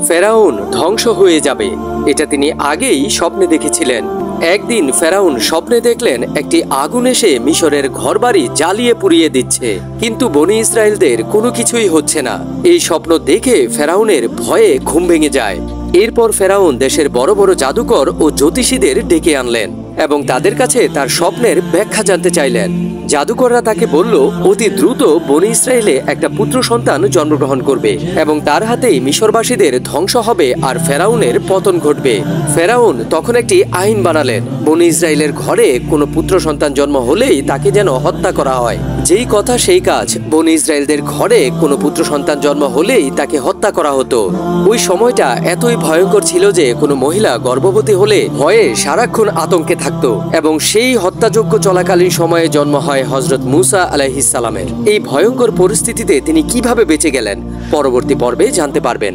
ফেরাউন ধ্বংস হয়ে যাবে, এটা তিনি আগেই স্বপ্নে দেখেছিলেন। একদিন ফেরাউন স্বপ্নে দেখলেন একটি আগুন এসে মিশরের ঘরবাড়ি জ্বালিয়ে পুড়িয়ে দিচ্ছে, কিন্তু বনি ইসরায়েলদের কোনো কিছুই হচ্ছে না। এই স্বপ্ন দেখে ফেরাউনের ভয়ে ঘুম ভেঙে যায়। এরপর ফেরাউন দেশের বড় বড় জাদুকর ও জ্যোতিষীদের ডেকে আনলেন এবং তাদের কাছে তার স্বপ্নের ব্যাখ্যা জানতে চাইলেন। জাদুকররা তাকে বলল, অতি দ্রুত বনি ইসরায়েলে একটা পুত্র সন্তান জন্মগ্রহণ করবে এবং তার হাতেই মিশরবাসীদের ধ্বংস হবে আর ফেরাউনের পতন ঘটবে। ফেরাউন তখন একটি আইন বানালেন, বনি ইসরায়েলের ঘরে কোনো পুত্র সন্তান জন্ম হলেই তাকে যেন হত্যা করা হয়। যেই কথা সেই কাজ, বনি ইসরায়েলদের ঘরে কোনো পুত্র সন্তান জন্ম হলেই তাকে হত্যা করা হতো। ওই সময়টা এতই ভয়ঙ্কর ছিল যে কোনো মহিলা গর্ভবতী হলে ভয়ে সারাক্ষণ আতঙ্কে থাকতো এবং সেই হত্যাযজ্ঞ চলাকালীন সময়ে জন্ম হয় হযরত মুসা আলাইহিস সালামের। এই ভয়ঙ্কর পরিস্থিতিতে তিনি কিভাবে বেঁচে গেলেন পরবর্তী পর্বে জানতে পারবেন।